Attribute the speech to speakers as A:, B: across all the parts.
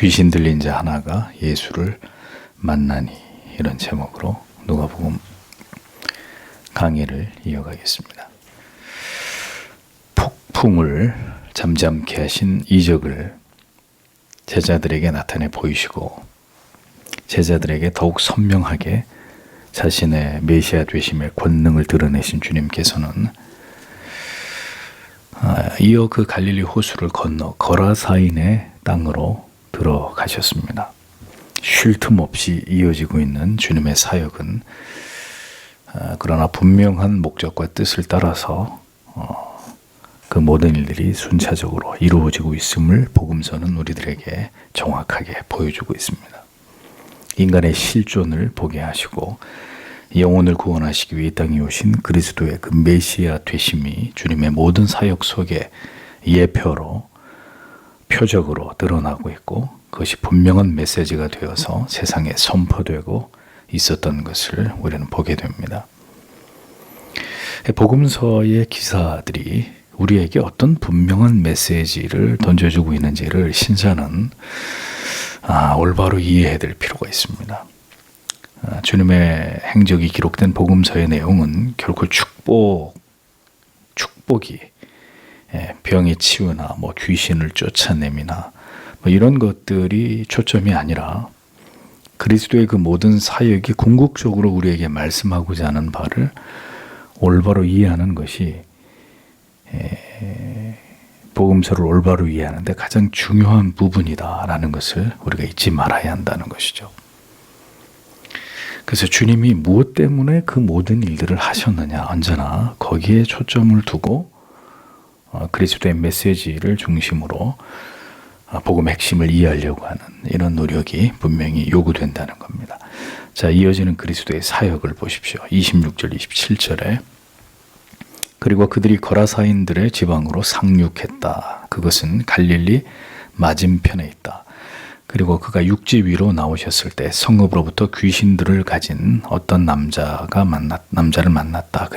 A: 귀신 들린 자 하나가 예수를 만나니, 이런 제목으로 누가복음 강의를 이어가겠습니다. 폭풍을 잠잠케 하신 이적을 제자들에게 나타내 보이시고 제자들에게 더욱 선명하게 자신의 메시아 되심의 권능을 드러내신 주님께서는 이어 그 갈릴리 호수를 건너 거라사인의 땅으로 들어가셨습니다. 쉴 틈 없이 이어지고 있는 주님의 사역은 그러나 분명한 목적과 뜻을 따라서 그 모든 일들이 순차적으로 이루어지고 있음을 복음서는 우리들에게 정확하게 보여주고 있습니다. 인간의 실존을 보게 하시고 영혼을 구원하시기 위해 이 땅에 오신 그리스도의 그 메시아 되심이 주님의 모든 사역 속에 예표로 표적으로 드러나고 있고 그것이 분명한 메시지가 되어서 세상에 선포되고 있었던 것을 우리는 보게 됩니다. 복음서의 기사들이 우리에게 어떤 분명한 메시지를 던져주고 있는지를 신자는 올바로 이해해야 될 필요가 있습니다. 주님의 행적이 기록된 복음서의 내용은 결코 축복이 병의 치유나 귀신을 쫓아냄이나 이런 것들이 초점이 아니라 그리스도의 그 모든 사역이 궁극적으로 우리에게 말씀하고자 하는 바를 올바로 이해하는 것이 복음서를 올바로 이해하는데 가장 중요한 부분이다라는 것을 우리가 잊지 말아야 한다는 것이죠. 그래서 주님이 무엇 때문에 그 모든 일들을 하셨느냐, 언제나 거기에 초점을 두고 그리스도의 메시지를 중심으로 복음의 핵심을 이해하려고 하는 이런 노력이 분명히 요구된다는 겁니다. 자, 이어지는 그리스도의 사역을 보십시오. 26절, 27절에 그리고 그들이 거라사인들의 지방으로 상륙했다. 그것은 갈릴리 맞은편에 있다. 그리고 그가 육지 위로 나오셨을 때 성읍으로부터 귀신들을 가진 어떤 남자를 만났다.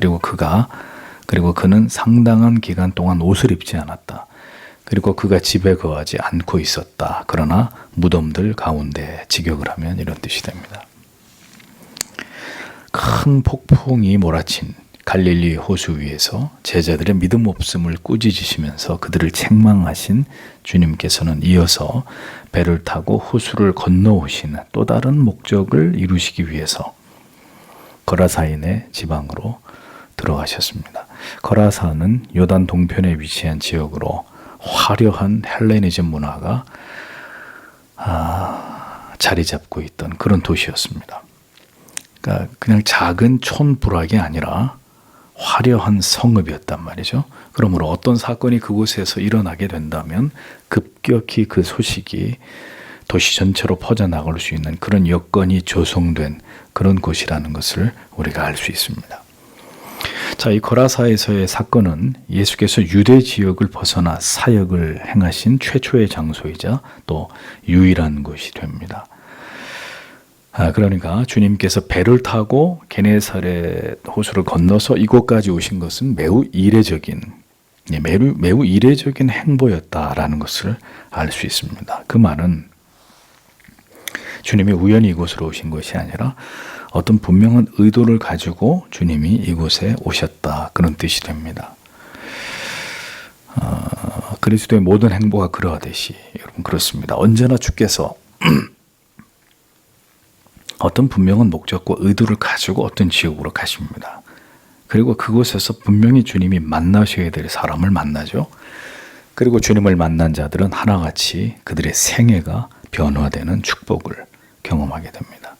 A: 그리고 그는 상당한 기간 동안 옷을 입지 않았다. 그리고 그가 집에 거하지 않고 있었다. 그러나 무덤들 가운데 직역을 하면 이런 뜻이 됩니다. 큰 폭풍이 몰아친 갈릴리 호수 위에서 제자들의 믿음 없음을 꾸짖으시면서 그들을 책망하신 주님께서는 이어서 배를 타고 호수를 건너오시는 또 다른 목적을 이루시기 위해서 거라사인의 지방으로 들어가셨습니다. 거라사는 요단 동편에 위치한 지역으로 화려한 헬레니즘 문화가 자리 잡고 있던 그런 도시였습니다. 그러니까 그냥 작은 촌부락이 아니라 화려한 성읍이었단 말이죠. 그러므로 어떤 사건이 그곳에서 일어나게 된다면 급격히 그 소식이 도시 전체로 퍼져나갈 수 있는 그런 여건이 조성된 그런 곳이라는 것을 우리가 알 수 있습니다. 자, 이 거라사에서의 사건은 예수께서 유대 지역을 벗어나 사역을 행하신 최초의 장소이자 또 유일한 곳이 됩니다. 그러니까 주님께서 배를 타고 게네사렛 호수를 건너서 이곳까지 오신 것은 매우 이례적인 행보였다라는 것을 알 수 있습니다. 그 말은 주님이 우연히 이곳으로 오신 것이 아니라 어떤 분명한 의도를 가지고 주님이 이곳에 오셨다, 그런 뜻이 됩니다. 그리스도의 모든 행보가 그러하듯이 여러분 그렇습니다. 언제나 주께서 어떤 분명한 목적과 의도를 가지고 어떤 지역으로 가십니다. 그리고 그곳에서 분명히 주님이 만나셔야 될 사람을 만나죠. 그리고 주님을 만난 자들은 하나같이 그들의 생애가 변화되는 축복을 경험하게 됩니다.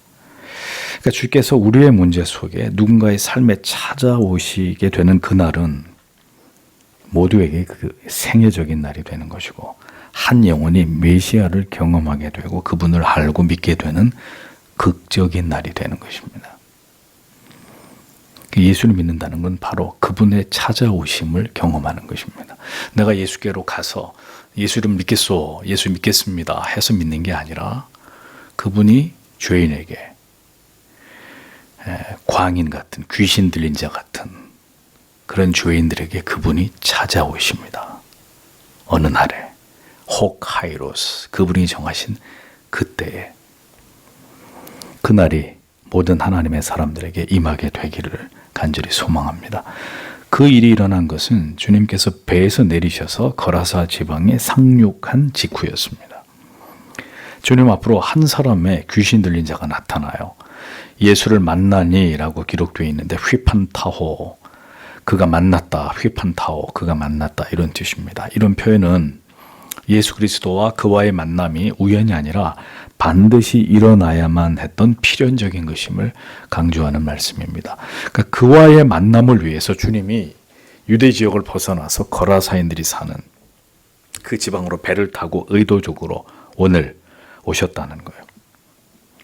A: 그러니까 주께서 우리의 문제 속에 누군가의 삶에 찾아오시게 되는 그날은 모두에게 그 생애적인 날이 되는 것이고 한 영혼이 메시아를 경험하게 되고 그분을 알고 믿게 되는 극적인 날이 되는 것입니다. 예수를 믿는다는 건 바로 그분의 찾아오심을 경험하는 것입니다. 내가 예수께로 가서 예수를 믿겠소, 예수 믿겠습니다 해서 믿는 게 아니라 그분이 죄인에게 광인 같은 귀신 들린 자 같은 그런 죄인들에게 그분이 찾아오십니다. 어느 날에 혹 카이로스, 그분이 정하신 그때에 그날이 모든 하나님의 사람들에게 임하게 되기를 간절히 소망합니다. 그 일이 일어난 것은 주님께서 배에서 내리셔서 거라사 지방에 상륙한 직후였습니다. 주님 앞으로 한 사람의 귀신 들린 자가 나타나요. 예수를 만나니라고 기록되어 있는데 휘판타호, 그가 만났다, 휘판타호, 그가 만났다, 이런 뜻입니다. 이런 표현은 예수 그리스도와 그와의 만남이 우연이 아니라 반드시 일어나야만 했던 필연적인 것임을 강조하는 말씀입니다. 그러니까 그와의 만남을 위해서 주님이 유대 지역을 벗어나서 거라사인들이 사는 그 지방으로 배를 타고 의도적으로 오늘 오셨다는 거예요.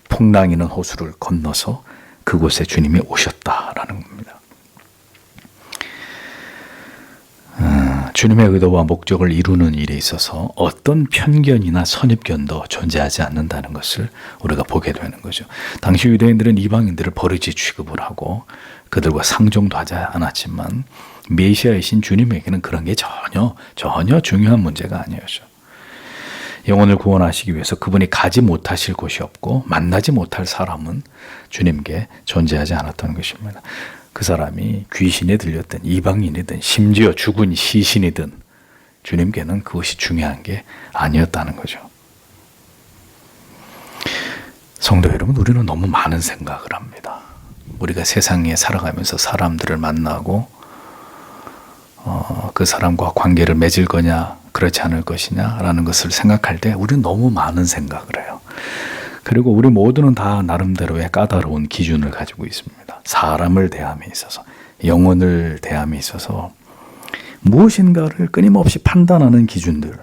A: 풍랑이는 호수를 건너서 그곳에 주님이 오셨다라는 겁니다. 주님의 의도와 목적을 이루는 일에 있어서 어떤 편견이나 선입견도 존재하지 않는다는 것을 우리가 보게 되는 거죠. 당시 유대인들은 이방인들을 버르지 취급을 하고 그들과 상종도 하지 않았지만 메시아이신 주님에게는 그런 게 전혀 중요한 문제가 아니었죠. 영혼을 구원하시기 위해서 그분이 가지 못하실 곳이 없고 만나지 못할 사람은 주님께 존재하지 않았던 것입니다. 그 사람이 귀신에 들렸든 이방인이든 심지어 죽은 시신이든 주님께는 그것이 중요한 게 아니었다는 거죠. 성도 여러분, 우리는 너무 많은 생각을 합니다. 우리가 세상에 살아가면서 사람들을 만나고 그 사람과 관계를 맺을 거냐 그렇지 않을 것이냐라는 것을 생각할 때 우리는 너무 많은 생각을 해요. 그리고 우리 모두는 다 나름대로의 까다로운 기준을 가지고 있습니다. 사람을 대함에 있어서, 영혼을 대함에 있어서 무엇인가를 끊임없이 판단하는 기준들을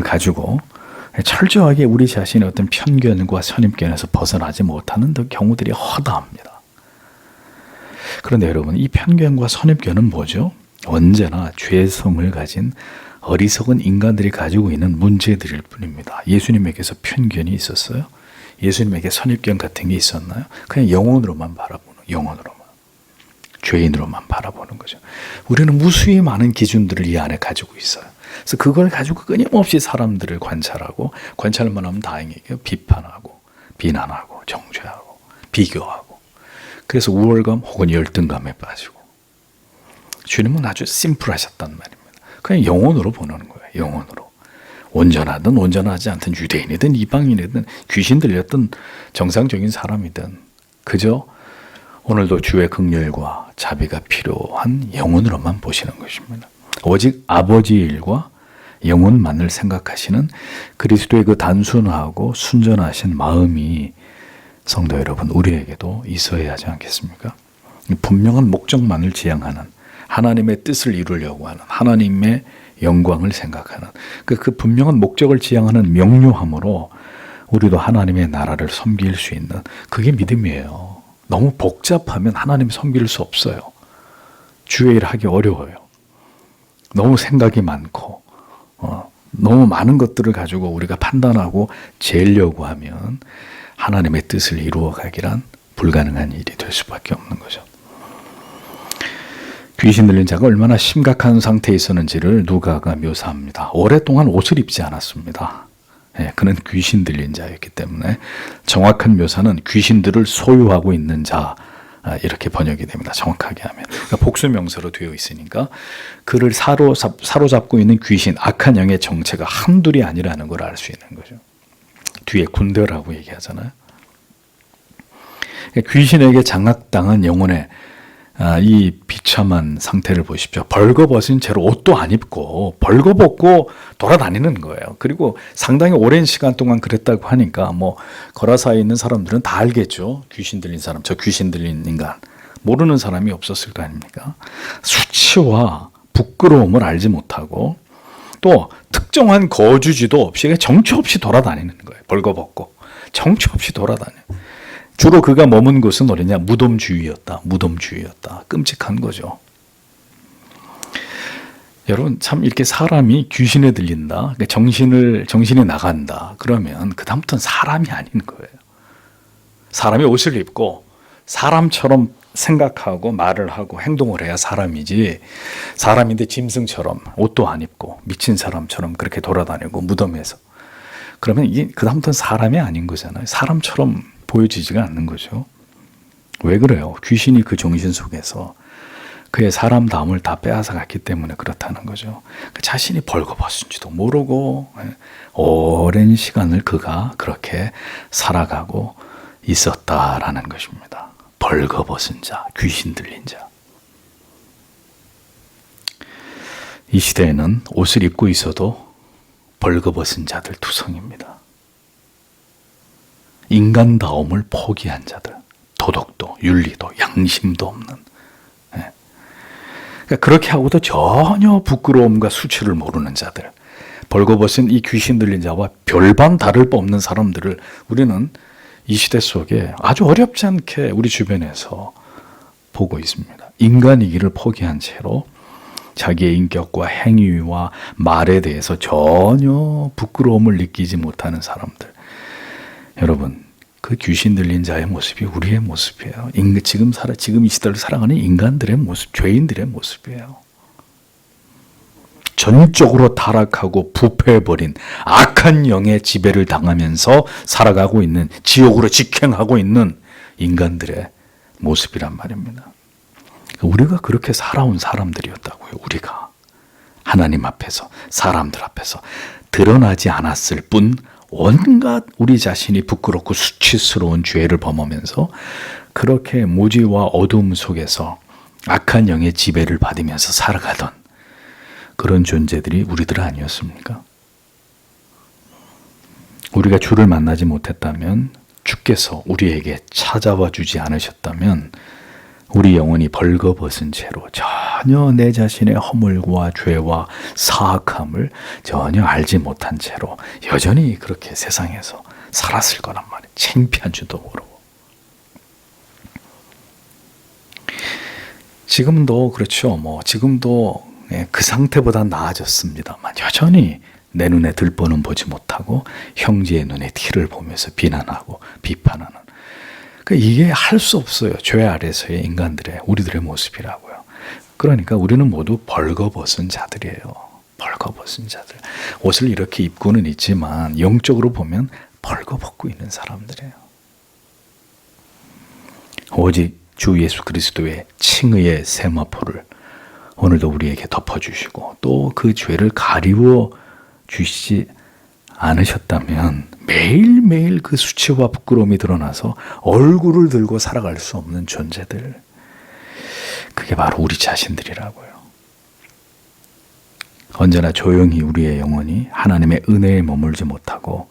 A: 가지고 철저하게 우리 자신의 어떤 편견과 선입견에서 벗어나지 못하는 경우들이 허다합니다. 그런데 여러분, 이 편견과 선입견은 뭐죠? 언제나 죄성을 가진 어리석은 인간들이 가지고 있는 문제들일 뿐입니다. 예수님에게서 편견이 있었어요? 예수님에게 선입견 같은 게 있었나요? 그냥 영혼으로만 바라보는, 영혼으로만, 죄인으로만 바라보는 거죠. 우리는 무수히 많은 기준들을 이 안에 가지고 있어요. 그래서 그걸 가지고 끊임없이 사람들을 관찰하고, 관찰만 하면 다행이에요. 비판하고, 비난하고, 정죄하고, 비교하고. 그래서 우월감 혹은 열등감에 빠지고. 주님은 아주 심플하셨단 말입니다. 그냥 영혼으로 보는 거예요. 영혼으로. 온전하든 온전하지 않든 유대인이든 이방인이든 귀신 들렸든 정상적인 사람이든 그저 오늘도 주의 긍휼과 자비가 필요한 영혼으로만 보시는 것입니다. 오직 아버지의 일과 영혼만을 생각하시는 그리스도의 그 단순하고 순전하신 마음이 성도 여러분, 우리에게도 있어야 하지 않겠습니까? 분명한 목적만을 지향하는, 하나님의 뜻을 이루려고 하는, 하나님의 영광을 생각하는 그 분명한 목적을 지향하는 명료함으로 우리도 하나님의 나라를 섬길 수 있는, 그게 믿음이에요. 너무 복잡하면 하나님 섬길 수 없어요. 주의 일 하기 어려워요. 너무 생각이 많고 너무 많은 것들을 가지고 우리가 판단하고 재려고 하면 하나님의 뜻을 이루어 가기란 불가능한 일이 될 수밖에 없는 거죠. 귀신 들린 자가 얼마나 심각한 상태에 있었는지를 누가가 묘사합니다. 오랫동안 옷을 입지 않았습니다. 그는 귀신 들린 자였기 때문에 정확한 묘사는 귀신들을 소유하고 있는 자, 이렇게 번역이 됩니다. 정확하게 하면. 그러니까 복수명사로 되어 있으니까 그를 사로잡고 있는 귀신, 악한 영의 정체가 한둘이 아니라는 걸 알 수 있는 거죠. 뒤에 군대라고 얘기하잖아요. 귀신에게 장악당한 영혼의 이 비참한 상태를 보십시오. 벌거벗은 채로 옷도 안 입고 벌거벗고 돌아다니는 거예요. 그리고 상당히 오랜 시간 동안 그랬다고 하니까 뭐 거라사에 있는 사람들은 다 알겠죠. 귀신 들린 사람, 저 귀신 들린 인간, 모르는 사람이 없었을 거 아닙니까? 수치와 부끄러움을 알지 못하고 또 특정한 거주지도 없이 정처 없이 돌아다니는 거예요. 벌거벗고 정처 없이 돌아다녀요. 주로 그가 머문 곳은 어디냐? 무덤 주위였다. 무덤 주위였다. 끔찍한 거죠. 여러분, 참 이렇게 사람이 귀신에 들린다, 정신이 나간다, 그러면 그다음부터는 사람이 아닌 거예요. 사람이 옷을 입고 사람처럼 생각하고 말을 하고 행동을 해야 사람이지, 사람인데 짐승처럼 옷도 안 입고 미친 사람처럼 그렇게 돌아다니고 무덤에서, 그러면 이게 그다음부터는 사람이 아닌 거잖아요. 사람처럼 보여지지가 않는 거죠. 왜 그래요? 귀신이 그 정신 속에서 그의 사람다움을 다 빼앗아 갔기 때문에 그렇다는 거죠. 자신이 벌거벗은지도 모르고 오랜 시간을 그가 그렇게 살아가고 있었다라는 것입니다. 벌거벗은 자, 귀신 들린 자. 이 시대에는 옷을 입고 있어도 벌거벗은 자들 투성입니다. 인간다움을 포기한 자들, 도덕도, 윤리도, 양심도 없는. 그러니까 그렇게 하고도 전혀 부끄러움과 수치를 모르는 자들, 벌거벗은 이 귀신 들린 자와 별반 다를 바 없는 사람들을 우리는 이 시대 속에 아주 어렵지 않게 우리 주변에서 보고 있습니다. 인간이기를 포기한 채로 자기의 인격과 행위와 말에 대해서 전혀 부끄러움을 느끼지 못하는 사람들. 여러분, 그 귀신 들린 자의 모습이 우리의 모습이에요. 지금 이 시대를 살아가는 인간들의 모습, 죄인들의 모습이에요. 전적으로 타락하고 부패해버린 악한 영의 지배를 당하면서 살아가고 있는, 지옥으로 직행하고 있는 인간들의 모습이란 말입니다. 우리가 그렇게 살아온 사람들이었다고요. 우리가 하나님 앞에서, 사람들 앞에서 드러나지 않았을 뿐 온갖 우리 자신이 부끄럽고 수치스러운 죄를 범하면서 그렇게 무지와 어두움 속에서 악한 영의 지배를 받으면서 살아가던 그런 존재들이 우리들 아니었습니까? 우리가 주를 만나지 못했다면, 주께서 우리에게 찾아와 주지 않으셨다면 우리 영혼이 벌거벗은 채로 전혀 내 자신의 허물과 죄와 사악함을 전혀 알지 못한 채로 여전히 그렇게 세상에서 살았을 거란 말이에요. 창피한 줄도 모르고. 지금도 그렇죠. 지금도 그 상태보다 나아졌습니다만 여전히 내 눈에 들보는 보지 못하고 형제의 눈에 티를 보면서 비난하고 비판하는, 이게 할 수 없어요. 죄 아래서의 인간들의, 우리들의 모습이라고요. 그러니까 우리는 모두 벌거벗은 자들이에요. 벌거벗은 자들. 옷을 이렇게 입고는 있지만 영적으로 보면 벌거벗고 있는 사람들이에요. 오직 주 예수 그리스도의 칭의의 세마포를 오늘도 우리에게 덮어주시고 또 그 죄를 가리워 주시지 않으셨다면 매일매일 그 수치와 부끄러움이 드러나서 얼굴을 들고 살아갈 수 없는 존재들, 그게 바로 우리 자신들이라고요. 언제나 조용히 우리의 영혼이 하나님의 은혜에 머물지 못하고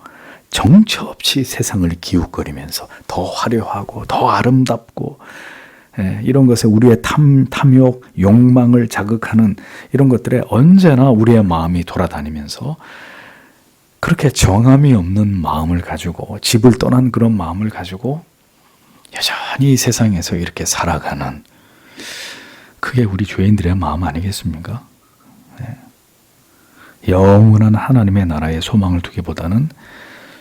A: 정처없이 세상을 기웃거리면서 더 화려하고 더 아름답고 이런 것에 우리의 탐욕, 욕망을 자극하는 이런 것들에 언제나 우리의 마음이 돌아다니면서 그렇게 정함이 없는 마음을 가지고, 집을 떠난 그런 마음을 가지고 여전히 세상에서 이렇게 살아가는, 그게 우리 죄인들의 마음 아니겠습니까? 영원한 하나님의 나라의 소망을 두기보다는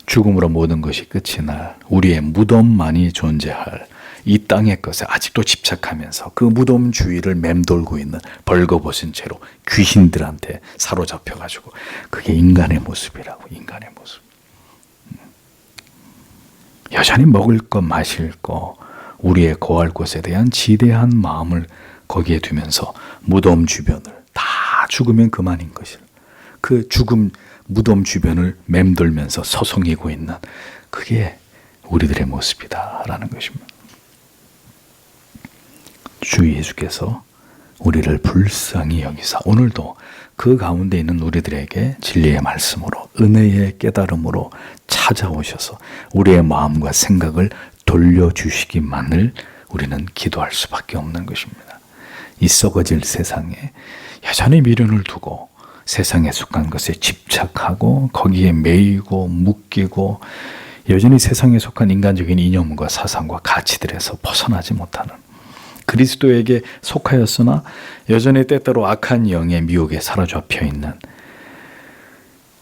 A: 죽음으로 모든 것이 끝이 날 우리의 무덤만이 존재할 이 땅의 것에 아직도 집착하면서 그 무덤 주위를 맴돌고 있는 벌거벗은 채로 귀신들한테 사로잡혀가지고, 그게 인간의 모습이라고. 인간의 모습. 여전히 먹을 것, 마실 것, 우리의 거할 곳에 대한 지대한 마음을 거기에 두면서 무덤 주변을, 다 죽으면 그만인 것을, 그 죽음 무덤 주변을 맴돌면서 서성이고 있는, 그게 우리들의 모습이다라는 것입니다. 주 예수께서 우리를 불쌍히 여기사 오늘도 그 가운데 있는 우리들에게 진리의 말씀으로, 은혜의 깨달음으로 찾아오셔서 우리의 마음과 생각을 돌려주시기만을 우리는 기도할 수밖에 없는 것입니다. 이 썩어질 세상에 여전히 미련을 두고 세상에 속한 것에 집착하고 거기에 매이고 묶이고 여전히 세상에 속한 인간적인 이념과 사상과 가치들에서 벗어나지 못하는, 그리스도에게 속하였으나 여전히 때때로 악한 영의 미혹에 사로잡혀 있는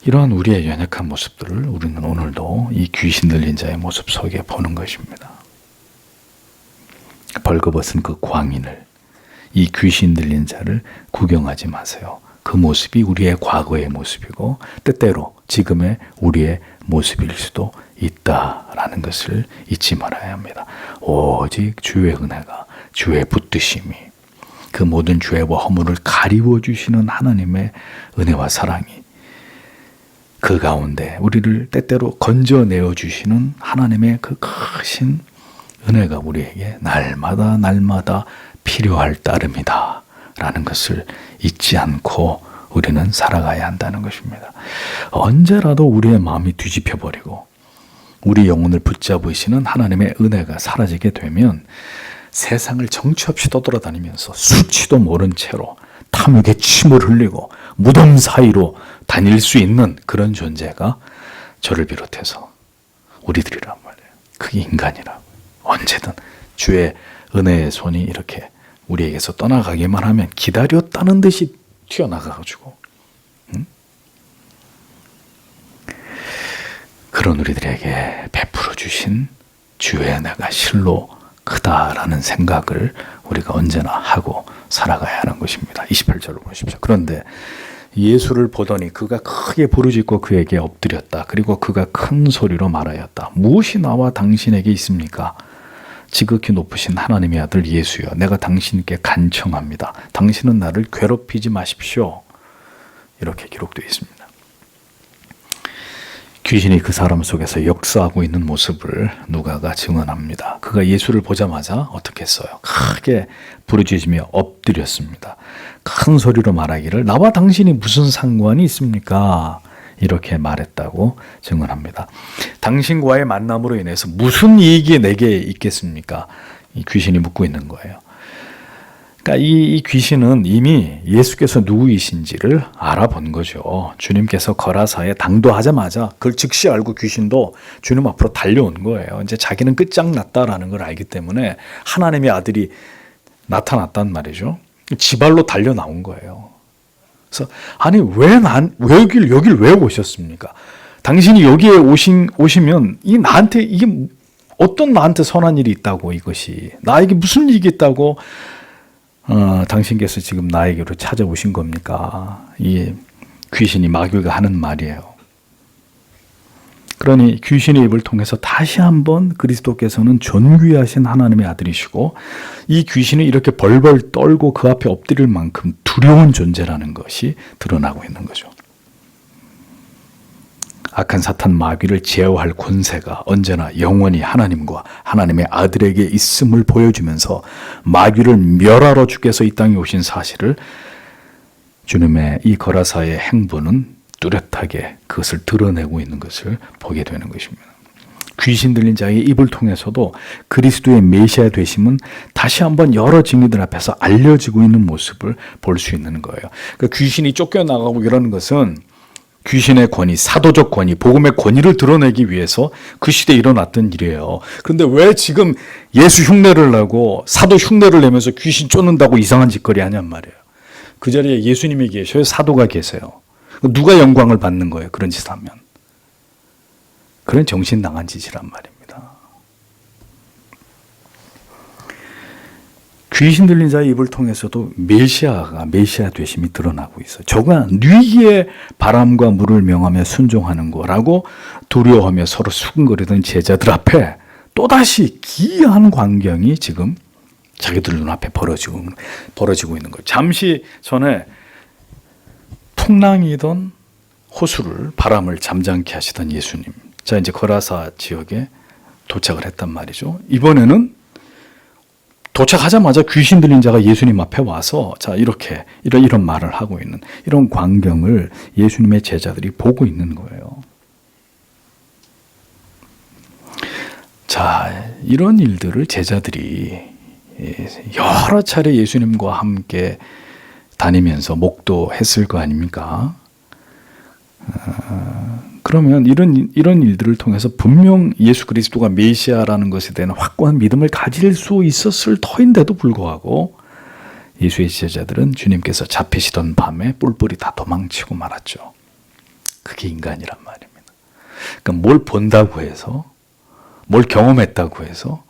A: 이러한 우리의 연약한 모습들을 우리는 오늘도 이 귀신 들린 자의 모습 속에 보는 것입니다. 벌거벗은 그 광인을, 이 귀신 들린 자를 구경하지 마세요. 그 모습이 우리의 과거의 모습이고 때때로 지금의 우리의 모습일 수도 있다라는 것을 잊지 말아야 합니다. 오직 주의 은혜가, 주의 붙드심이, 그 모든 죄와 허물을 가리워 주시는 하나님의 은혜와 사랑이, 그 가운데 우리를 때때로 건져내어 주시는 하나님의 그 크신 은혜가 우리에게 날마다 날마다 필요할 따름이다 라는 것을 잊지 않고 우리는 살아가야 한다는 것입니다. 언제라도 우리의 마음이 뒤집혀버리고 우리 영혼을 붙잡으시는 하나님의 은혜가 사라지게 되면 세상을 정처 없이 떠돌아다니면서 수치도 모른 채로 탐욕에 침을 흘리고 무덤 사이로 다닐 수 있는 그런 존재가 저를 비롯해서 우리들이란 말이에요. 그게 인간이라고. 언제든 주의 은혜의 손이 이렇게 우리에게서 떠나가기만 하면 기다렸다는 듯이 튀어나가가지고 그런 우리들에게 베풀어 주신 주의 은혜가 실로 크다라는 생각을 우리가 언제나 하고 살아가야 하는 것입니다. 28절을 보십시오. 그런데 예수를 보더니 그가 크게 부르짖고 그에게 엎드렸다. 그리고 그가 큰 소리로 말하였다. 무엇이 나와 당신에게 있습니까? 지극히 높으신 하나님의 아들 예수여, 내가 당신께 간청합니다. 당신은 나를 괴롭히지 마십시오. 이렇게 기록되어 있습니다. 귀신이 그 사람 속에서 역사하고 있는 모습을 누가가 증언합니다. 그가 예수를 보자마자 어떻게 했어요? 크게 부르짖으며 엎드렸습니다. 큰 소리로 말하기를 나와 당신이 무슨 상관이 있습니까? 이렇게 말했다고 증언합니다. 당신과의 만남으로 인해서 무슨 이익이 내게 있겠습니까? 이 귀신이 묻고 있는 거예요. 그러니까 이 귀신은 이미 예수께서 누구이신지를 알아본 거죠. 주님께서 거라사에 당도하자마자 그걸 즉시 알고 귀신도 주님 앞으로 달려온 거예요. 이제 자기는 끝장났다라는 걸 알기 때문에 하나님의 아들이 나타났단 말이죠. 지발로 달려 나온 거예요. 그래서 아니 왜 여길 왜 오셨습니까? 당신이 여기에 오시면 이게 어떤 나한테 선한 일이 있다고, 이것이 나에게 무슨 이익이 있다고 당신께서 지금 나에게로 찾아오신 겁니까? 이 귀신이 마귀가 하는 말이에요. 그러니 귀신의 입을 통해서 다시 한번 그리스도께서는 존귀하신 하나님의 아들이시고 이 귀신이 이렇게 벌벌 떨고 그 앞에 엎드릴 만큼 두려운 존재라는 것이 드러나고 있는 거죠. 악한 사탄 마귀를 제어할 권세가 언제나 영원히 하나님과 하나님의 아들에게 있음을 보여주면서 마귀를 멸하러 주께서 이 땅에 오신 사실을 주님의 이 거라사의 행보는 뚜렷하게 그것을 드러내고 있는 것을 보게 되는 것입니다. 귀신 들린 자의 입을 통해서도 그리스도의 메시아 되심은 다시 한번 여러 증인들 앞에서 알려지고 있는 모습을 볼 수 있는 거예요. 그러니까 귀신이 쫓겨나가고 이러는 것은 귀신의 권위, 사도적 권위, 복음의 권위를 드러내기 위해서 그 시대에 일어났던 일이에요. 그런데 왜 지금 예수 흉내를 내고 사도 흉내를 내면서 귀신 쫓는다고 이상한 짓거리 하냔 말이에요. 그 자리에 예수님이 계셔요. 사도가 계세요. 누가 영광을 받는 거예요? 그런 짓을 하면. 그런 정신 나간 짓이란 말입니다. 귀신 들린 자의 입을 통해서도 메시아 되심이 드러나고 있어요. 저가 뉘기의 바람과 물을 명하며 순종하는 거라고 두려워하며 서로 수근거리던 제자들 앞에 또다시 기이한 광경이 지금 자기들 눈앞에 벌어지고 있는 거예요. 잠시 전에 풍랑이던 호수를, 바람을 잠잠케 하시던 예수님. 자, 이제 거라사 지역에 도착을 했단 말이죠. 이번에는 도착하자마자 귀신 들린 자가 예수님 앞에 와서 자, 이런 말을 하고 있는 이런 광경을 예수님의 제자들이 보고 있는 거예요. 자, 이런 일들을 제자들이 여러 차례 예수님과 함께 다니면서 목도했을 거 아닙니까? 그러면 이런 일들을 통해서 분명 예수 그리스도가 메시아라는 것에 대한 확고한 믿음을 가질 수 있었을 터인데도 불구하고 예수의 제자들은 주님께서 잡히시던 밤에 뿔뿔이 다 도망치고 말았죠. 그게 인간이란 말입니다. 그러니까 뭘 본다고 해서, 뭘 경험했다고 해서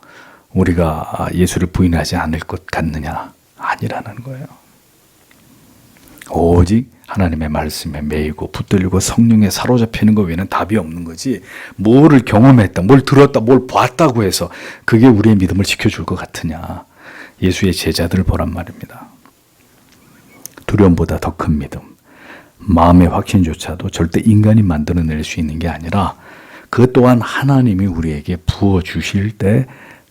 A: 우리가 예수를 부인하지 않을 것 같느냐? 아니라는 거예요. 오직 하나님의 말씀에 매이고 붙들리고 성령에 사로잡히는 것 외에는 답이 없는 거지. 뭐를 경험했다, 뭘 들었다, 뭘 봤다고 해서 그게 우리의 믿음을 지켜줄 것 같으냐. 예수의 제자들을 보란 말입니다. 두려움보다 더 큰 믿음, 마음의 확신조차도 절대 인간이 만들어낼 수 있는 게 아니라 그 또한 하나님이 우리에게 부어주실 때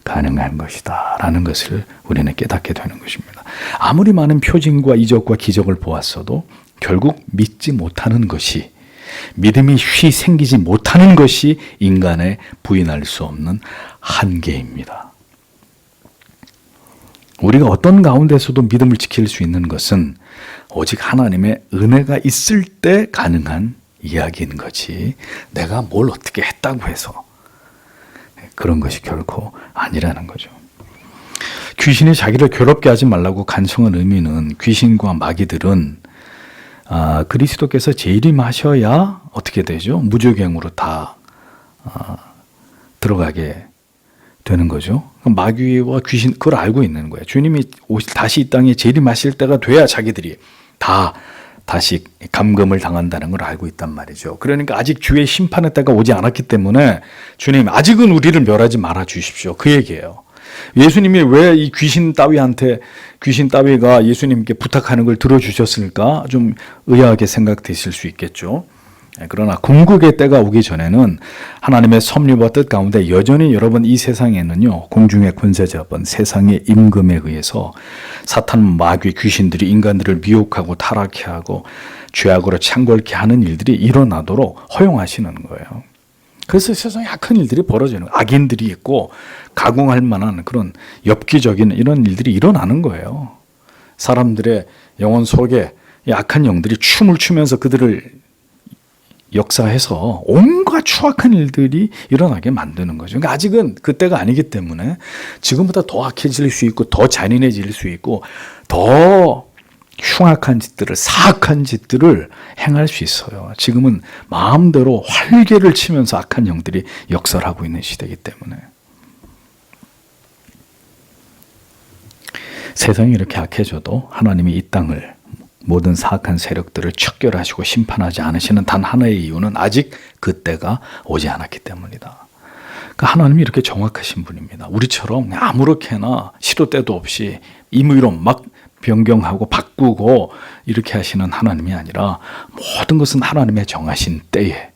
A: 가능한 것이다 라는 것을 우리는 깨닫게 되는 것입니다. 아무리 많은 표징과 이적과 기적을 보았어도 결국 믿지 못하는 것이, 믿음이 쉬 생기지 못하는 것이 인간의 부인할 수 없는 한계입니다. 우리가 어떤 가운데서도 믿음을 지킬 수 있는 것은 오직 하나님의 은혜가 있을 때 가능한 이야기인 거지, 내가 뭘 어떻게 했다고 해서 그런 것이 결코 아니라는 거죠. 귀신이 자기를 괴롭게 하지 말라고 간청한 의미는, 귀신과 마귀들은 그리스도께서 재림하셔야 어떻게 되죠? 무저갱으로 다 들어가게 되는 거죠. 마귀와 귀신 그걸 알고 있는 거예요. 주님이 다시 이 땅에 재림하실 때가 돼야 자기들이 다 다시 감금을 당한다는 걸 알고 있단 말이죠. 그러니까 아직 주의 심판의 때가 오지 않았기 때문에 주님 아직은 우리를 멸하지 말아 주십시오. 그 얘기예요. 예수님이 왜 이 귀신 따위가 예수님께 부탁하는 걸 들어주셨을까? 좀 의아하게 생각되실 수 있겠죠. 그러나 궁극의 때가 오기 전에는 하나님의 섭리와 뜻 가운데 여전히 여러분 이 세상에는요, 공중의 권세 잡은 세상의 임금에 의해서 사탄, 마귀, 귀신들이 인간들을 미혹하고 타락케 하고 죄악으로 창궐케 하는 일들이 일어나도록 허용하시는 거예요. 그래서 세상에 악한 일들이 벌어지는 거예요. 악인들이 있고 가공할 만한 그런 엽기적인 이런 일들이 일어나는 거예요. 사람들의 영혼 속에 이 악한 영들이 춤을 추면서 그들을 역사해서 온갖 추악한 일들이 일어나게 만드는 거죠. 그러니까 아직은 그때가 아니기 때문에 지금보다 더 악해질 수 있고 더 잔인해질 수 있고 더 흉악한 짓들을, 사악한 짓들을 행할 수 있어요. 지금은 마음대로 활개를 치면서 악한 영들이 역사를 하고 있는 시대이기 때문에. 세상이 이렇게 악해져도 하나님이 이 땅을, 모든 사악한 세력들을 척결하시고 심판하지 않으시는 단 하나의 이유는 아직 그때가 오지 않았기 때문이다. 그러니까 하나님이 이렇게 정확하신 분입니다. 우리처럼 아무렇게나 시도 때도 없이 임의로 막 변경하고 바꾸고 이렇게 하시는 하나님이 아니라 모든 것은 하나님의 정하신 때에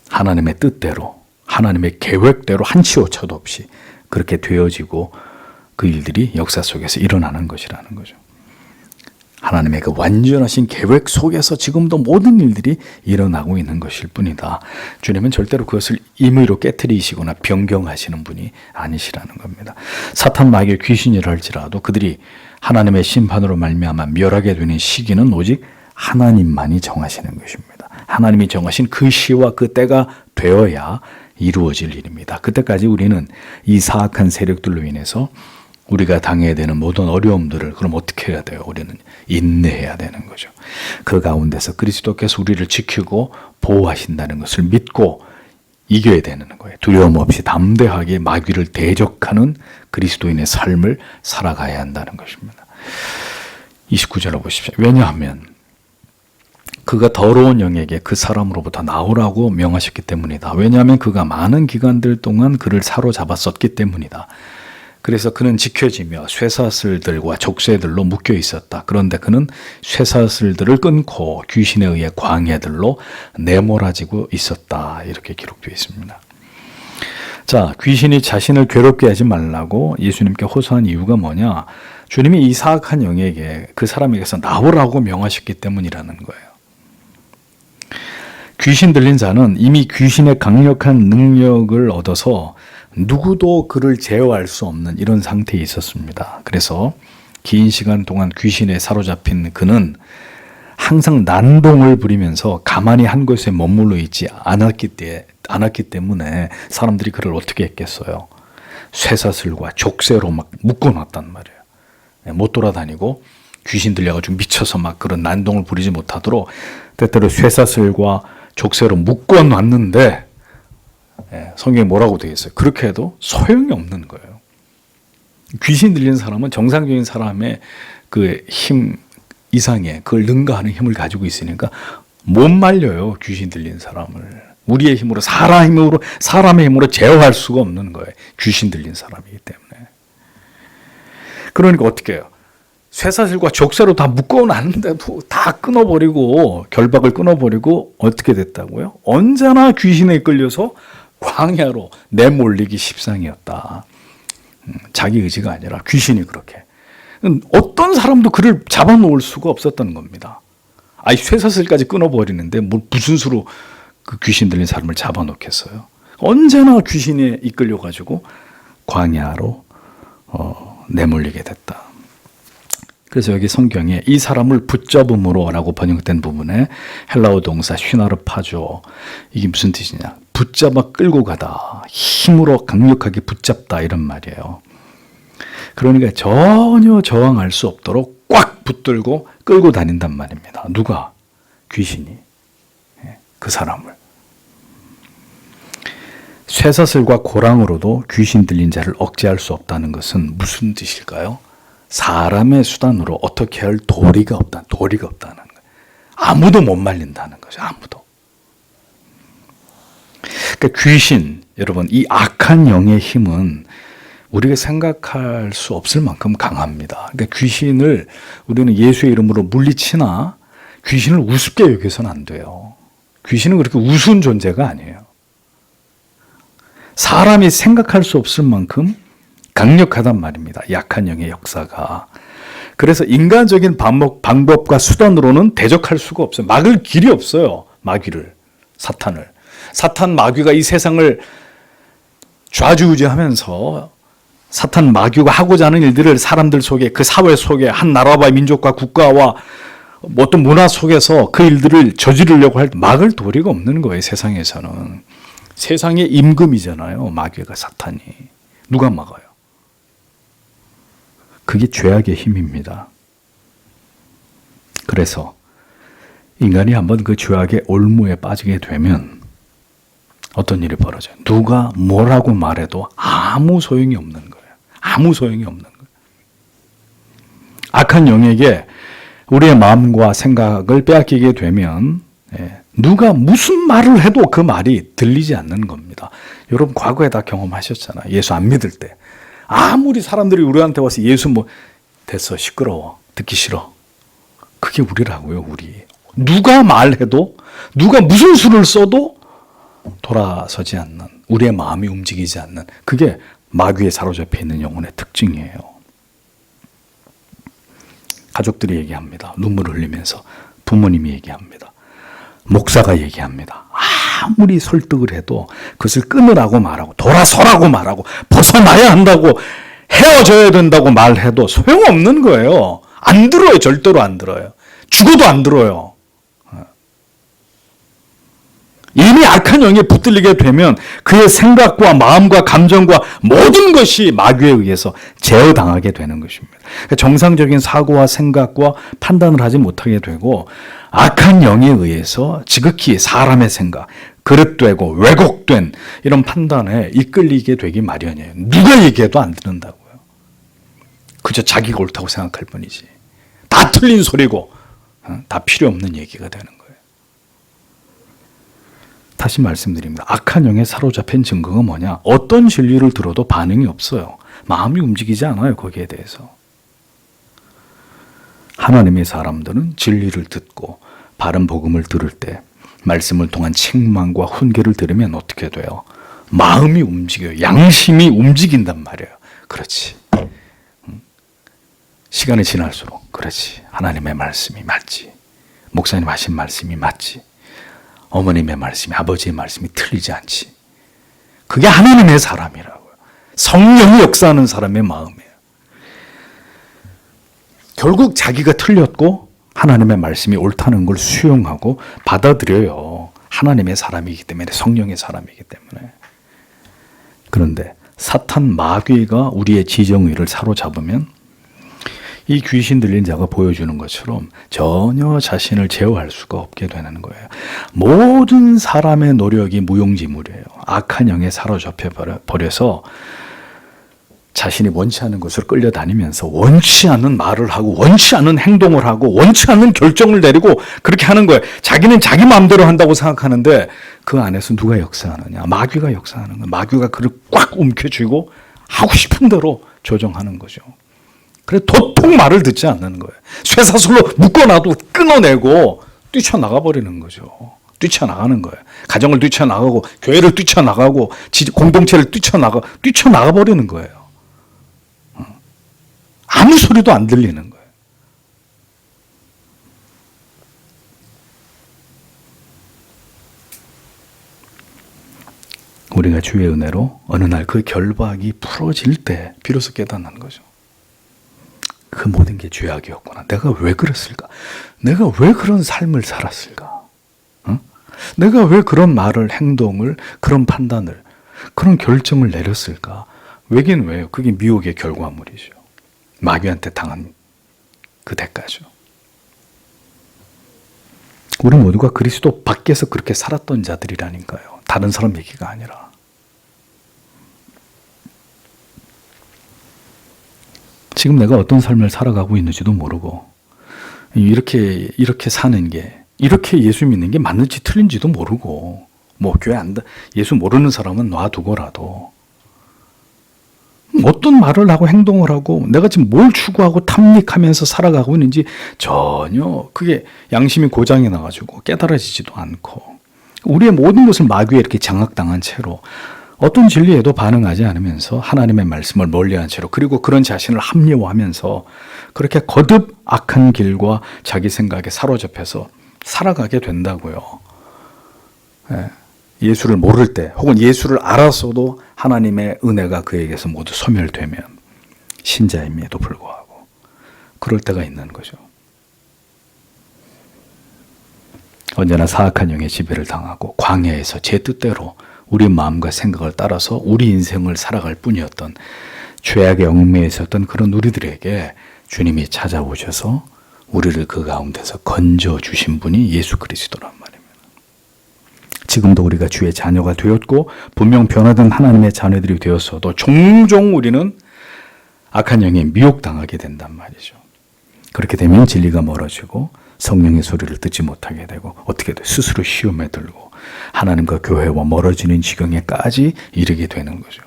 A: 하나님의 뜻대로, 하나님의 계획대로 한치 오차도 없이 그렇게 되어지고 그 일들이 역사 속에서 일어나는 것이라는 거죠. 하나님의 그 완전하신 계획 속에서 지금도 모든 일들이 일어나고 있는 것일 뿐이다. 주님은 절대로 그것을 임의로 깨트리시거나 변경하시는 분이 아니시라는 겁니다. 사탄, 마귀, 귀신이라 할지라도 그들이 하나님의 심판으로 말미암아 멸하게 되는 시기는 오직 하나님만이 정하시는 것입니다. 하나님이 정하신 그 시와 그 때가 되어야 이루어질 일입니다. 그때까지 우리는 이 사악한 세력들로 인해서 우리가 당해야 되는 모든 어려움들을 그럼 어떻게 해야 돼요? 우리는 인내해야 되는 거죠. 그 가운데서 그리스도께서 우리를 지키고 보호하신다는 것을 믿고 이겨야 되는 거예요. 두려움 없이 담대하게 마귀를 대적하는 그리스도인의 삶을 살아가야 한다는 것입니다. 29절을 보십시오. 왜냐하면 그가 더러운 영에게 그 사람으로부터 나오라고 명하셨기 때문이다. 왜냐하면 그가 많은 기간들 동안 그를 사로잡았었기 때문이다. 그래서 그는 지켜지며 쇠사슬들과 족쇄들로 묶여 있었다. 그런데 그는 쇠사슬들을 끊고 귀신에 의해 광야들로 내몰아지고 있었다. 이렇게 기록되어 있습니다. 자, 귀신이 자신을 괴롭게 하지 말라고 예수님께 호소한 이유가 뭐냐? 주님이 이 사악한 영에게 그 사람에게서 나오라고 명하셨기 때문이라는 거예요. 귀신 들린 자는 이미 귀신의 강력한 능력을 얻어서 누구도 그를 제어할 수 없는 이런 상태에 있었습니다. 그래서 긴 시간 동안 귀신에 사로잡힌 그는 항상 난동을 부리면서 가만히 한 곳에 머물러 있지 않았기 때문에 사람들이 그를 어떻게 했겠어요? 쇠사슬과 족쇄로 막 묶어놨단 말이에요. 못 돌아다니고 귀신 들려가지고 미쳐서 막 그런 난동을 부리지 못하도록 때때로 쇠사슬과 족쇄로 묶어놨는데 성경에 뭐라고 되어 있어요? 그렇게 해도 소용이 없는 거예요. 귀신 들린 사람은 정상적인 사람의 그 힘 이상의 그걸 능가하는 힘을 가지고 있으니까 못 말려요. 귀신 들린 사람을. 우리의 힘으로 사람의 힘으로 제어할 수가 없는 거예요. 귀신 들린 사람이기 때문에. 그러니까 어떻게 해요? 쇠사슬과 족쇄로 다 묶어놨는데도 다 끊어버리고 결박을 끊어버리고 어떻게 됐다고요? 언제나 귀신에 이끌려서 광야로 내몰리기 십상이었다. 자기 의지가 아니라 귀신이 그렇게. 어떤 사람도 그를 잡아놓을 수가 없었던 겁니다. 아니 쇠사슬까지 끊어버리는데 무슨 수로 그 귀신 들린 사람을 잡아놓겠어요? 언제나 귀신에 이끌려가지고 광야로 내몰리게 됐다. 그래서 여기 성경에 이 사람을 붙잡음으로 라고 번역된 부분에 헬라어 동사 휘나르파조, 이게 무슨 뜻이냐? 붙잡아 끌고 가다, 힘으로 강력하게 붙잡다, 이런 말이에요. 그러니까 전혀 저항할 수 없도록 꽉 붙들고 끌고 다닌단 말입니다. 누가? 귀신이. 그 사람을. 쇠사슬과 고랑으로도 귀신 들린 자를 억제할 수 없다는 것은 무슨 뜻일까요? 사람의 수단으로 어떻게 할 도리가 없다는 거예요. 아무도 못 말린다는 거죠. 아무도. 그러니까 귀신, 여러분, 이 악한 영의 힘은 우리가 생각할 수 없을 만큼 강합니다. 그러니까 귀신을 우리는 예수의 이름으로 물리치나 귀신을 우습게 여겨서는 안 돼요. 귀신은 그렇게 우스운 존재가 아니에요. 사람이 생각할 수 없을 만큼 강력하단 말입니다. 약한 영의 역사가. 그래서 인간적인 방법과 수단으로는 대적할 수가 없어요. 막을 길이 없어요. 마귀를, 사탄을. 사탄 마귀가 이 세상을 좌지우지하면서 사탄 마귀가 하고자 하는 일들을 사람들 속에, 그 사회 속에, 한 나라와 민족과 국가와 어떤 문화 속에서 그 일들을 저지르려고 할 막을 도리가 없는 거예요. 세상에서는. 세상의 임금이잖아요. 마귀가, 사탄이. 누가 막아요? 그게 죄악의 힘입니다. 그래서 인간이 한번 그 죄악의 올무에 빠지게 되면 어떤 일이 벌어져요? 누가 뭐라고 말해도 아무 소용이 없는 거예요. 아무 소용이 없는 거예요. 악한 영에게 우리의 마음과 생각을 빼앗기게 되면 누가 무슨 말을 해도 그 말이 들리지 않는 겁니다. 여러분 과거에 다 경험하셨잖아요. 예수 안 믿을 때. 아무리 사람들이 우리한테 와서 예수 됐어, 시끄러워, 듣기 싫어. 그게 우리라고요. 우리. 누가 말해도, 누가 무슨 수를 써도 돌아서지 않는, 우리의 마음이 움직이지 않는, 그게 마귀에 사로잡혀 있는 영혼의 특징이에요. 가족들이 얘기합니다. 눈물을 흘리면서. 부모님이 얘기합니다. 목사가 얘기합니다. 아무리 설득을 해도 그것을 끊으라고 말하고 돌아서라고 말하고 벗어나야 한다고, 헤어져야 된다고 말해도 소용없는 거예요. 안 들어요. 절대로 안 들어요. 죽어도 안 들어요. 이미 악한 영에 붙들리게 되면 그의 생각과 마음과 감정과 모든 것이 마귀에 의해서 제어당하게 되는 것입니다. 정상적인 사고와 생각과 판단을 하지 못하게 되고 악한 영에 의해서 지극히 사람의 생각, 그릇되고 왜곡된 이런 판단에 이끌리게 되기 마련이에요. 누가 얘기해도 안 듣는다고요. 그저 자기가 옳다고 생각할 뿐이지. 다 틀린 소리고 다 필요 없는 얘기가 되는 거예요. 다시 말씀드립니다. 악한 영에 사로잡힌 증거가 뭐냐? 어떤 진리를 들어도 반응이 없어요. 마음이 움직이지 않아요. 거기에 대해서. 하나님의 사람들은 진리를 듣고 바른 복음을 들을 때 말씀을 통한 책망과 훈계를 들으면 어떻게 돼요? 마음이 움직여요. 양심이 움직인단 말이에요. 그렇지. 시간이 지날수록 그렇지. 하나님의 말씀이 맞지. 목사님 하신 말씀이 맞지. 어머님의 말씀이, 아버지의 말씀이 틀리지 않지. 그게 하나님의 사람이라고요. 성령이 역사하는 사람의 마음이에요. 결국 자기가 틀렸고 하나님의 말씀이 옳다는 걸 수용하고 받아들여요. 하나님의 사람이기 때문에, 성령의 사람이기 때문에. 그런데 사탄 마귀가 우리의 지정의를 사로잡으면 이 귀신 들린 자가 보여주는 것처럼 전혀 자신을 제어할 수가 없게 되는 거예요. 모든 사람의 노력이 무용지물이에요. 악한 영에 사로잡혀 버려서 자신이 원치 않는 곳으로 끌려다니면서 원치 않는 말을 하고 원치 않는 행동을 하고 원치 않는 결정을 내리고 그렇게 하는 거예요. 자기는 자기 마음대로 한다고 생각하는데 그 안에서 누가 역사하느냐? 마귀가 역사하는 거예요. 마귀가 그를 꽉 움켜쥐고 하고 싶은 대로 조정하는 거죠. 그래 도통 말을 듣지 않는 거예요. 쇠사슬로 묶어놔도 끊어내고 뛰쳐나가 버리는 거죠. 뛰쳐나가는 거예요. 가정을 뛰쳐나가고 교회를 뛰쳐나가고 공동체를 뛰쳐나가 버리는 거예요. 아무 소리도 안 들리는 거예요. 우리가 주의 은혜로 어느 날 그 결박이 풀어질 때 비로소 깨닫는 거죠. 그 모든 게 죄악이었구나. 내가 왜 그랬을까? 내가 왜 그런 삶을 살았을까? 응? 내가 왜 그런 말을, 행동을, 그런 판단을, 그런 결정을 내렸을까? 왜긴 왜요? 그게 미혹의 결과물이죠. 마귀한테 당한 그 대가죠. 우리 모두가 그리스도 밖에서 그렇게 살았던 자들이라니까요. 다른 사람 얘기가 아니라. 지금 내가 어떤 삶을 살아가고 있는지도 모르고 이렇게 사는 게 이렇게 예수 믿는 게 맞는지 틀린지도 모르고 뭐 교회 예수 모르는 사람은 놔두고라도 어떤 말을 하고 행동을 하고 내가 지금 뭘 추구하고 탐닉하면서 살아가고 있는지 전혀 그게 양심이 고장이 나가지고 깨달아지지도 않고 우리의 모든 것을 마귀에 이렇게 장악당한 채로 어떤 진리에도 반응하지 않으면서 하나님의 말씀을 멀리한 채로 그리고 그런 자신을 합리화하면서 그렇게 거듭 악한 길과 자기 생각에 사로잡혀서 살아가게 된다고요. 예수를 모를 때 혹은 예수를 알았어도 하나님의 은혜가 그에게서 모두 소멸되면 신자임에도 불구하고 그럴 때가 있는 거죠. 언제나 사악한 영의 지배를 당하고 광야에서 제 뜻대로 우리 마음과 생각을 따라서 우리 인생을 살아갈 뿐이었던 죄악의 얽매여 있었던 그런 우리들에게 주님이 찾아오셔서 우리를 그 가운데서 건져주신 분이 예수 그리스도란 말입니다. 지금도 우리가 주의 자녀가 되었고 분명 변화된 하나님의 자녀들이 되었어도 종종 우리는 악한 영에 미혹당하게 된단 말이죠. 그렇게 되면 진리가 멀어지고 성령의 소리를 듣지 못하게 되고 어떻게 돼? 스스로 시험에 들고 하나님과 교회와 멀어지는 지경에까지 이르게 되는 거죠.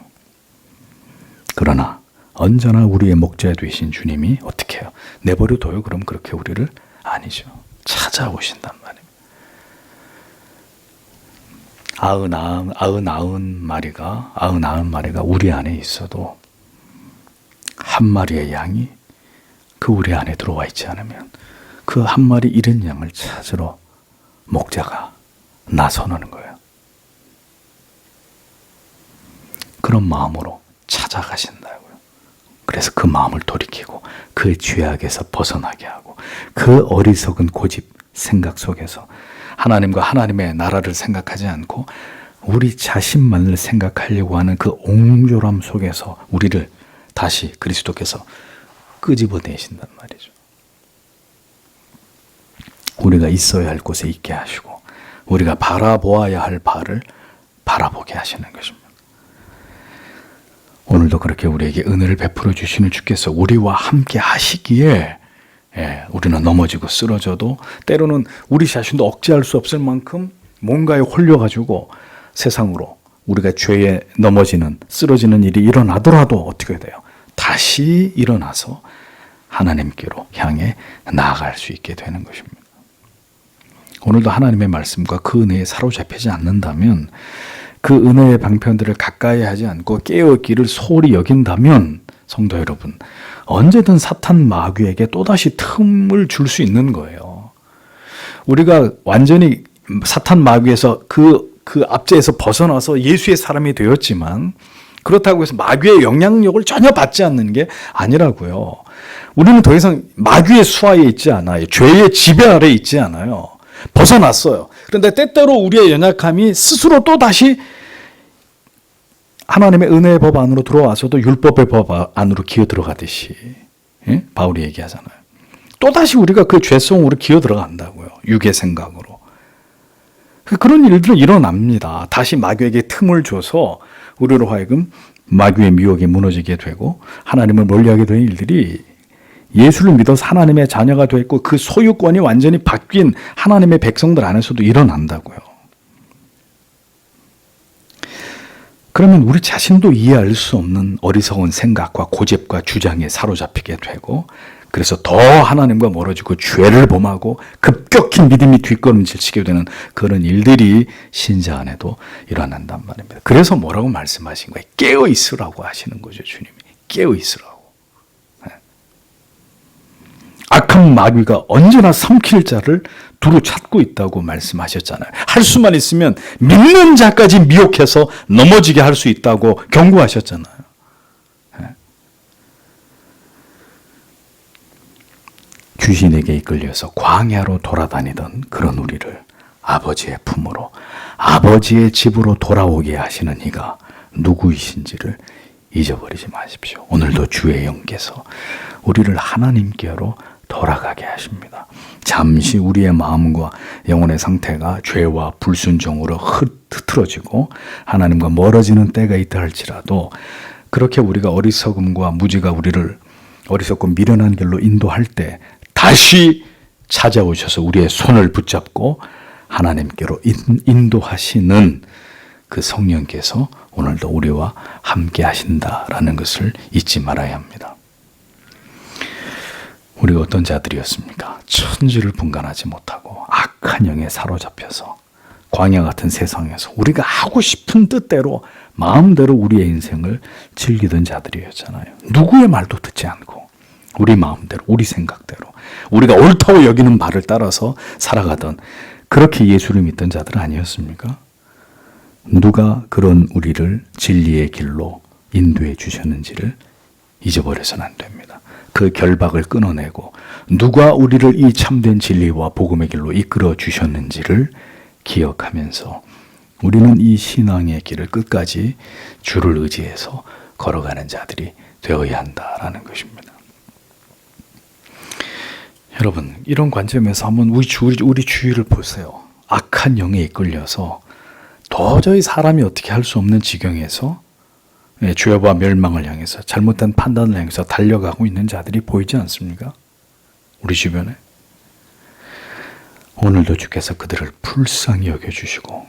A: 그러나 언제나 우리의 목자 되신 주님이 어떻게 해요? 내버려둬요? 그럼 그렇게 우리를? 아니죠. 찾아오신단 말입니다. 99마리가 우리 안에 있어도 한 마리의 양이 그 우리 안에 들어와 있지 않으면 그 한 마리 잃은 양을 찾으러 목자가 나서는 거예요. 그런 마음으로 찾아가신다고요. 그래서 그 마음을 돌이키고 그 죄악에서 벗어나게 하고 그 어리석은 고집 생각 속에서 하나님과 하나님의 나라를 생각하지 않고 우리 자신만을 생각하려고 하는 그 옹졸함 속에서 우리를 다시 그리스도께서 끄집어내신단 말이죠. 우리가 있어야 할 곳에 있게 하시고 우리가 바라보아야 할 바를 바라보게 하시는 것입니다. 오늘도 그렇게 우리에게 은혜를 베풀어 주시는 주께서 우리와 함께 하시기에 우리는 넘어지고 쓰러져도 때로는 우리 자신도 억제할 수 없을 만큼 뭔가에 홀려가지고 세상으로 우리가 죄에 넘어지는 쓰러지는 일이 일어나더라도 어떻게 돼요? 다시 일어나서 하나님께로 향해 나아갈 수 있게 되는 것입니다. 오늘도 하나님의 말씀과 그 은혜에 사로잡히지 않는다면 그 은혜의 방편들을 가까이 하지 않고 깨어있기를 소홀히 여긴다면 성도 여러분 언제든 사탄 마귀에게 또다시 틈을 줄 수 있는 거예요. 우리가 완전히 사탄 마귀에서 그 압제에서 벗어나서 예수의 사람이 되었지만 그렇다고 해서 마귀의 영향력을 전혀 받지 않는 게 아니라고요. 우리는 더 이상 마귀의 수하에 있지 않아요. 죄의 지배 아래 있지 않아요. 벗어났어요. 그런데 때때로 우리의 연약함이 스스로 또다시 하나님의 은혜의 법 안으로 들어와서도 율법의 법 안으로 기어 들어가듯이 예? 바울이 얘기하잖아요. 또다시 우리가 그 죄성으로 기어 들어간다고요. 육의 생각으로. 그런 일들은 일어납니다. 다시 마귀에게 틈을 줘서 우리로 하여금 마귀의 미혹에 무너지게 되고 하나님을 멀리하게 되는 일들이 예수를 믿어서 하나님의 자녀가 되었고 그 소유권이 완전히 바뀐 하나님의 백성들 안에서도 일어난다고요. 그러면 우리 자신도 이해할 수 없는 어리석은 생각과 고집과 주장에 사로잡히게 되고 그래서 더 하나님과 멀어지고 죄를 범하고 급격히 믿음이 뒷걸음질 치게 되는 그런 일들이 신자 안에도 일어난단 말입니다. 그래서 뭐라고 말씀하신 거예요? 깨어 있으라고 하시는 거죠, 주님이. 깨어 있으라고. 악한 마귀가 언제나 삼킬 자를 두루 찾고 있다고 말씀하셨잖아요. 할 수만 있으면 믿는 자까지 미혹해서 넘어지게 할 수 있다고 경고하셨잖아요. 귀신에게 이끌려서 광야로 돌아다니던 그런 우리를 아버지의 품으로 아버지의 집으로 돌아오게 하시는 이가 누구이신지를 잊어버리지 마십시오. 오늘도 주의 영께서 우리를 하나님께로 돌아가게 하십니다. 잠시 우리의 마음과 영혼의 상태가 죄와 불순종으로 흐트러지고 하나님과 멀어지는 때가 있다 할지라도 그렇게 우리가 어리석음과 무지가 우리를 어리석고 미련한 길로 인도할 때 다시 찾아오셔서 우리의 손을 붙잡고 하나님께로 인도하시는 그 성령께서 오늘도 우리와 함께 하신다라는 것을 잊지 말아야 합니다. 우리가 어떤 자들이었습니까? 천지를 분간하지 못하고 악한 영에 사로잡혀서 광야 같은 세상에서 우리가 하고 싶은 뜻대로 마음대로 우리의 인생을 즐기던 자들이었잖아요. 누구의 말도 듣지 않고 우리 마음대로 우리 생각대로 우리가 옳다고 여기는 바를 따라서 살아가던 그렇게 예수를 믿던 자들 아니었습니까? 누가 그런 우리를 진리의 길로 인도해 주셨는지를 잊어버려서는 안 됩니다. 그 결박을 끊어내고 누가 우리를 이 참된 진리와 복음의 길로 이끌어 주셨는지를 기억하면서 우리는 이 신앙의 길을 끝까지 주를 의지해서 걸어가는 자들이 되어야 한다라는 것입니다. 여러분, 이런 관점에서 한번 우리 주위를 보세요. 악한 영에 이끌려서 도저히 사람이 어떻게 할 수 없는 지경에서 죄와 멸망을 향해서 잘못된 판단을 향해서 달려가고 있는 자들이 보이지 않습니까? 우리 주변에. 오늘도 주께서 그들을 불쌍히 여겨주시고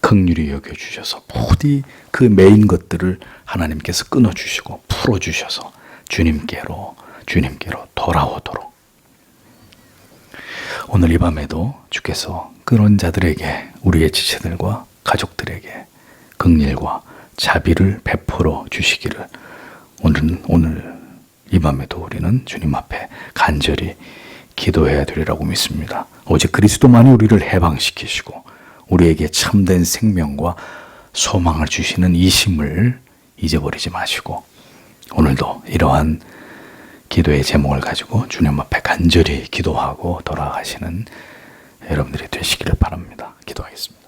A: 긍휼히 여겨주셔서 부디 그 매인 것들을 하나님께서 끊어주시고 풀어주셔서 주님께로 돌아오도록 오늘 이 밤에도 주께서 그런 자들에게 우리의 지체들과 가족들에게 긍휼과 자비를 베풀어 주시기를 오늘 이 밤에도 우리는 주님 앞에 간절히 기도해야 되리라고 믿습니다. 오직 그리스도만이 우리를 해방시키시고 우리에게 참된 생명과 소망을 주시는 이 심을 잊어버리지 마시고 오늘도 이러한 기도의 제목을 가지고 주님 앞에 간절히 기도하고 돌아가시는 여러분들이 되시기를 바랍니다. 기도하겠습니다.